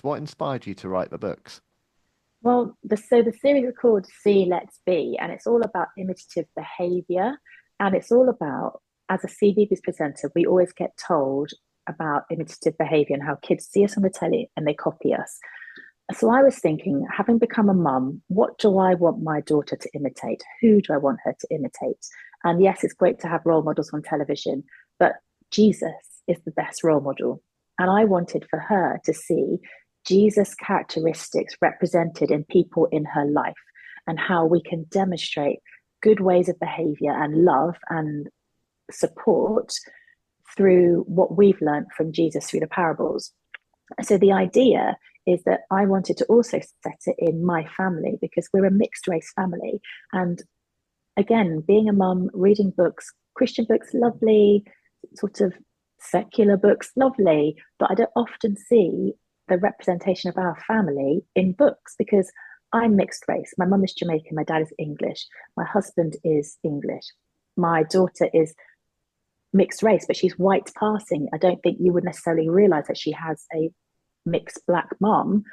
What inspired you to write the books? Well, the series is called See Let's Be, and it's all about imitative behavior. And it's all about, as a CBBC presenter, we always get told about imitative behavior and how kids see us on the telly and they copy us. So I was thinking, having become a mum, what do I want my daughter to imitate? Who do I want her to imitate? And yes, it's great to have role models on television, but Jesus is the best role model. And I wanted for her to see Jesus' characteristics represented in people in her life and how we can demonstrate good ways of behavior and love and support through what we've learned from Jesus through the parables. So the idea is that I wanted to also set it in my family because we're a mixed race family. And again, being a mum, reading books, Christian books, lovely, sort of secular books, lovely, but I don't often see the representation of our family in books because I'm mixed race. My mum is Jamaican, my dad is English, my husband is English, my daughter is mixed race, but she's white passing. I don't think you would necessarily realize that she has a mixed black mom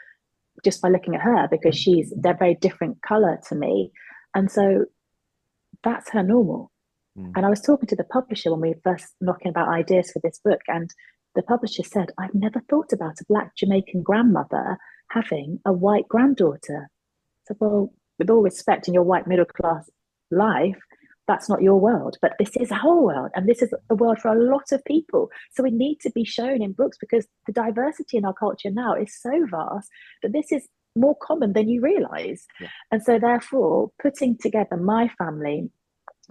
just by looking at her because they're very different color to me. And so that's her normal. Mm. And I was talking to the publisher when we first knocking about ideas for this book, and the publisher said, I've never thought about a black Jamaican grandmother having a white granddaughter. So, well, with all respect in your white middle class life, that's not your world, but this is a whole world, and this is a world for a lot of people. So we need to be shown in books because the diversity in our culture now is so vast that this is more common than you realize. Yeah. And so therefore, putting together my family,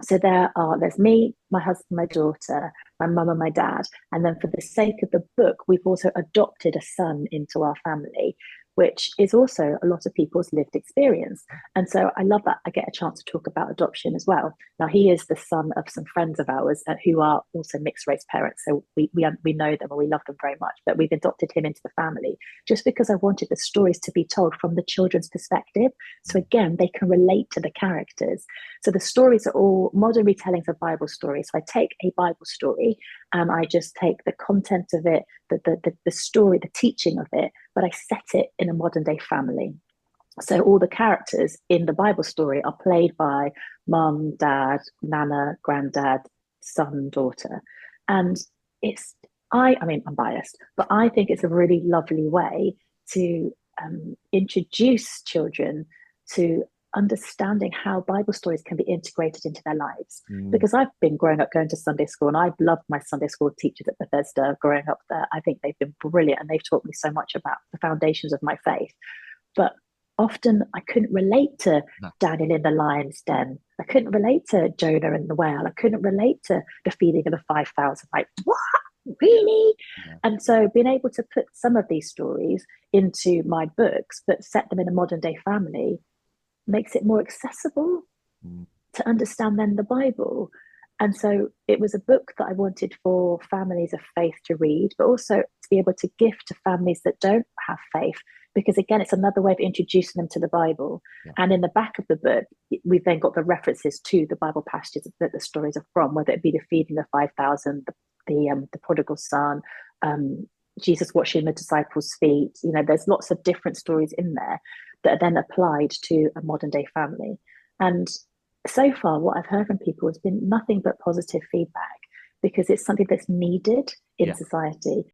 so there's me, my husband, my daughter, my mum and my dad. And then for the sake of the book, we've also adopted a son into our family, which is also a lot of people's lived experience. And so I love that I get a chance to talk about adoption as well. Now, he is the son of some friends of ours who are also mixed race parents. So we know them and we love them very much, but we've adopted him into the family just because I wanted the stories to be told from the children's perspective. So again, they can relate to the characters. So the stories are all modern retellings of Bible stories. So I take a Bible story and I just take the content of it, the story, the teaching of it, but I set it in a modern day family. So all the characters in the Bible story are played by mum, dad, nana, granddad, son, daughter. And I mean, I'm biased, but I think it's a really lovely way to introduce children to understanding how Bible stories can be integrated into their lives. Mm. Because I've been growing up going to Sunday school and I've loved my Sunday school teachers at Bethesda growing up there. I think they've been brilliant and they've taught me so much about the foundations of my faith. But often I couldn't relate to No. Daniel in the lion's den. I couldn't relate to Jonah and the whale. I couldn't relate to the feeding of the 5,000. Like, what? Really? Yeah. And so being able to put some of these stories into my books, but set them in a modern day family makes it more accessible Mm. to understand then the Bible. And so it was a book that I wanted for families of faith to read, but also to be able to gift to families that don't have faith, because again, it's another way of introducing them to the Bible. Yeah. And in the back of the book, we've then got the references to the Bible passages that the stories are from, whether it be the feeding of 5,000, the prodigal son, Jesus washing the disciples' feet. You know, there's lots of different stories in there that are then applied to a modern day family. And so far, what I've heard from people has been nothing but positive feedback because it's something that's needed in Yeah. society.